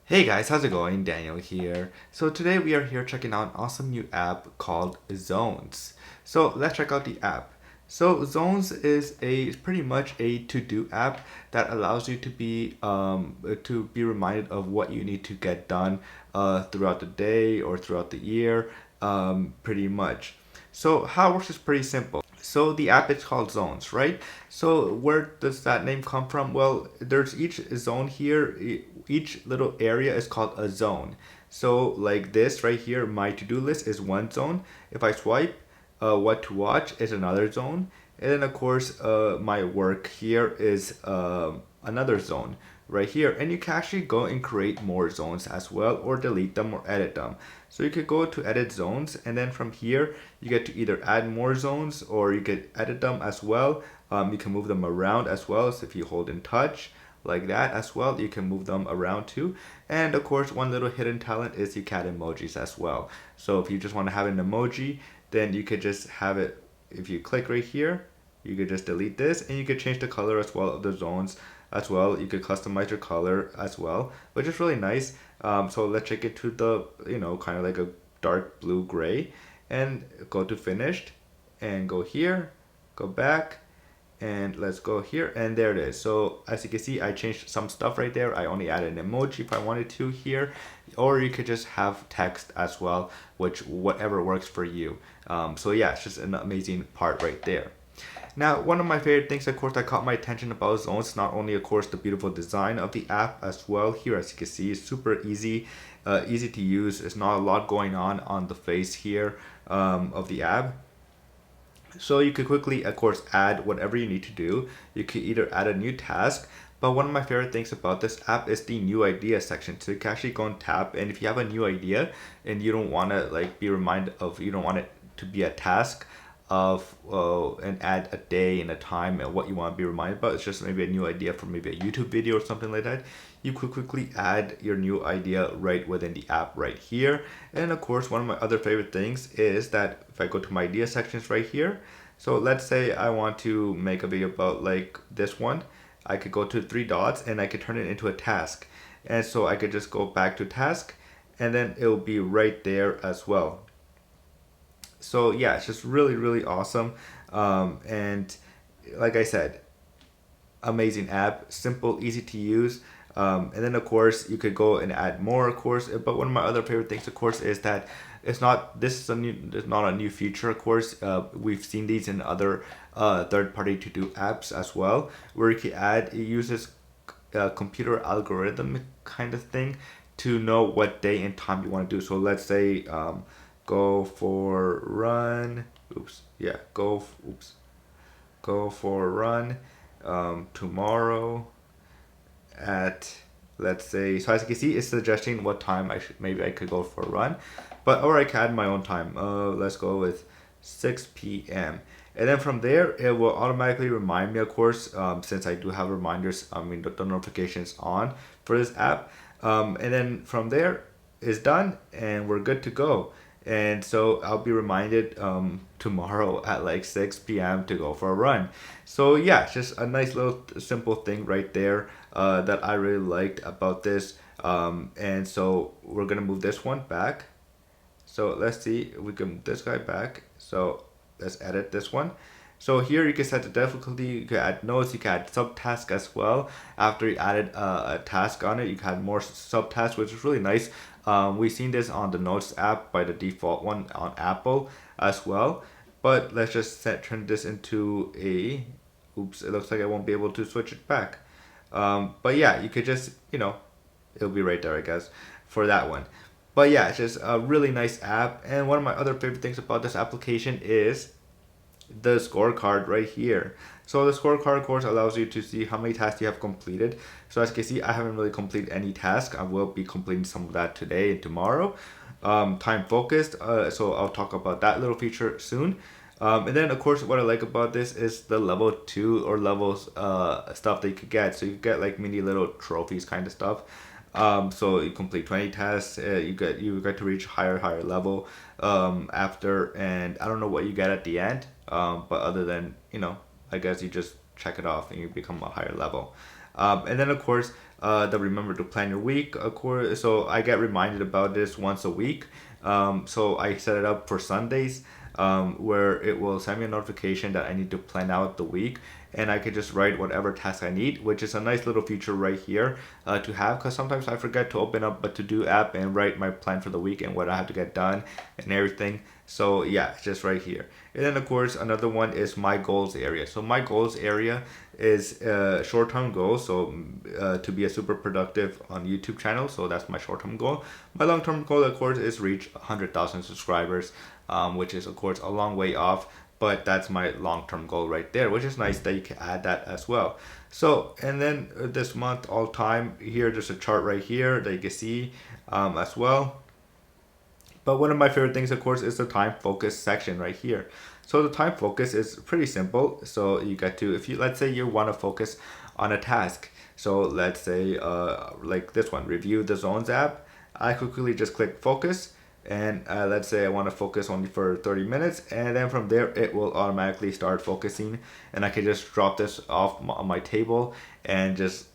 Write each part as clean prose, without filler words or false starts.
Hey guys, how's it going? Daniel here. So today we are here checking out an awesome new app called Zones. So let's check out the app. So Zones is a pretty much a to-do app that allows you to be reminded of what you need to get done throughout the day or throughout the year, pretty much. So how it works is pretty simple. So the app is called Zones, right? So where does that name come from? Well, there's each zone here. Each little area is called a zone. So like this right here, my to-do list is one zone. If I swipe, what to watch is another zone. And then of course, my work here is another zone right here. And you can actually go and create more zones as well, or delete them or edit them. So you could go to edit zones, and then from here you get to either add more zones or you could edit them as well. You can move them around as well. So if you hold in touch like that as well, you can move them around too. And of course, one little hidden talent is you can add emojis as well. So if you just want to have an emoji, then you could just have it. If you click right here, you could just delete this, and you could change the color as well of the zones as well. You could customize your color as well, which is really nice. So let's check it to the, kind of like a dark blue gray, and go to finished and go here, go back, and let's go here, and there it is. So as you can see, I changed some stuff right there. I only added an emoji if I wanted to here, or you could just have text as well, which whatever works for you. So yeah, it's just an amazing part right there. Now, one of my favorite things, of course, that caught my attention about Zones, not only, of course, the beautiful design of the app as well. Here, as you can see, it's super easy, easy to use. There's not a lot going on the face here of the app. So you could quickly, of course, add whatever you need to do. You could either add a new task, but one of my favorite things about this app is the new idea section. So you can actually go and tap, and if you have a new idea and you don't want to like be reminded of, you don't want it to be a task of and add a day and a time and what you want to be reminded about. It's just maybe a new idea for maybe a YouTube video or something like that. You could quickly add your new idea right within the app right here. And of course, one of my other favorite things is that if I go to my idea sections right here, so let's say I want to make a video about like this one, I could go to three dots and I could turn it into a task. And so I could just go back to task, and then it'll be right there as well. So yeah, it's just really awesome. And like I said, amazing app, simple, easy to use. And then of course you could go and add more, of course. But one of my other favorite things, of course, is that it's not a new feature. Of course, we've seen these in other third-party to-do apps as well, where you can add, it uses computer algorithm kind of thing to know what day and time you want to do. So let's say go for run. Oops. Yeah. Go for a run tomorrow at, let's say, so as you can see, it's suggesting what time maybe I could go for a run, but or I can add my own time. Let's go with 6 p.m. And then from there, it will automatically remind me, of course, since I do have reminders, I mean, the notifications on for this app. And then from there, it's done, and we're good to go. And so I'll be reminded tomorrow at like 6 p.m. to go for a run. So yeah, it's just a nice little simple thing right there that I really liked about this. And so we're gonna move this one back. So let's see if we can move this guy back. So let's edit this one. So here you can set the difficulty, you can add notes, you can add subtasks as well. After you added a task on it, you can add more subtasks, which is really nice. We've seen this on the Notes app by the default one on Apple as well. But let's just turn this into a, oops, it looks like I won't be able to switch it back. But yeah, you could just, it'll be right there, I guess, for that one. But yeah, it's just a really nice app. And one of my other favorite things about this application is the scorecard right here. So the scorecard, of course, allows you to see how many tasks you have completed. So as you can see, I haven't really completed any task. I will be completing some of that today and tomorrow. Time focused, so I'll talk about that little feature soon. And then of course, what I like about this is the level 2 or levels stuff that you could get. So you get like mini little trophies kind of stuff. So you complete 20 tasks, you get to reach higher level after, and I don't know what you get at the end, but other than, I guess you just check it off and you become a higher level. And then of course, the remember to plan your week, of course. So I get reminded about this once a week. So I set it up for Sundays, where it will send me a notification that I need to plan out the week, and I could just write whatever task I need, which is a nice little feature right here to have, because sometimes I forget to open up a to-do app and write my plan for the week and what I have to get done and everything. So yeah, it's just right here. And then of course another one is my goals area. So my goals area is short-term goals. So to be a super productive on YouTube channel. So that's my short-term goal. My long-term goal, of course, is reach 100,000 subscribers, which is of course a long way off. But that's my long-term goal right there, which is nice that you can add that as well. So, and then this month all time here, there's a chart right here that you can see as well. But one of my favorite things, of course, is the time focus section right here. So the time focus is pretty simple. So you get to, if you, let's say you want to focus on a task. So let's say like this one, review the Zones app. I could quickly just click focus. And let's say I want to focus only for 30 minutes, and then from there it will automatically start focusing, and I can just drop this off on my table and just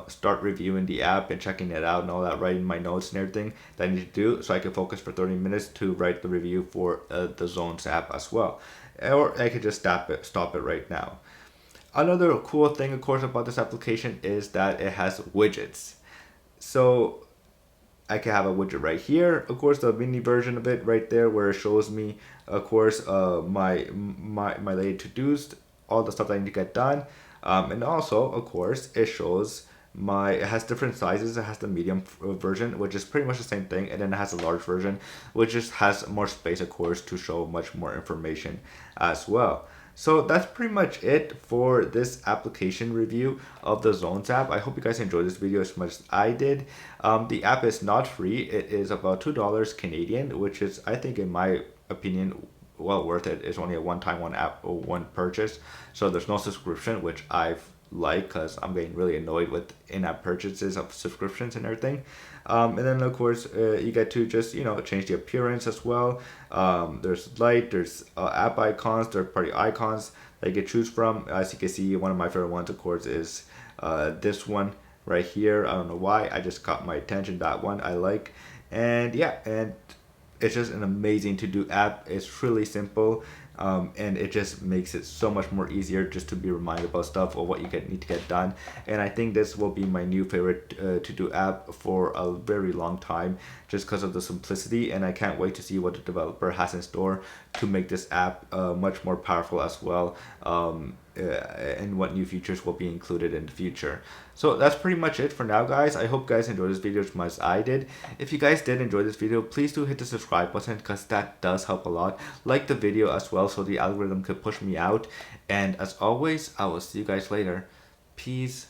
start reviewing the app and checking it out and all that, writing my notes and everything that I need to do, so I can focus for 30 minutes to write the review for the Zones app as well. Or I could just stop it right now. Another cool thing, of course, about this application is that it has widgets. So I can have a widget right here, of course, the mini version of it right there, where it shows me, of course, my latest to-dos, all the stuff that I need to get done, and also, of course, it shows it has different sizes. It has the medium version, which is pretty much the same thing, and then it has a large version, which just has more space, of course, to show much more information as well. So that's pretty much it for this application review of the Zones app. I hope you guys enjoyed this video as much as I did. The app is not free. It is about $2 Canadian, which is, I think, in my opinion, well worth it. It's only a one-time, one app, or one purchase. So there's no subscription, which I've because I'm getting really annoyed with in-app purchases of subscriptions and everything. And then of course you get to just change the appearance as well. There's light, there's app icons, third-party icons that you can choose from. As you can see, one of my favorite ones, of course, is this one right here. I don't know why, I just caught my attention. That one I like. And yeah, and it's just an amazing to-do app. It's really simple. And it just makes it so much more easier just to be reminded about stuff or what you need to get done. And I think this will be my new favorite to-do app for a very long time, just because of the simplicity, and I can't wait to see what the developer has in store to make this app much more powerful as well, and what new features will be included in the future. So that's pretty much it for now, guys. I hope you guys enjoyed this video as much as I did. If you guys did enjoy this video, please do hit the subscribe button, because that does help a lot. Like the video as well, so the algorithm could push me out. And as always, I will see you guys later. Peace.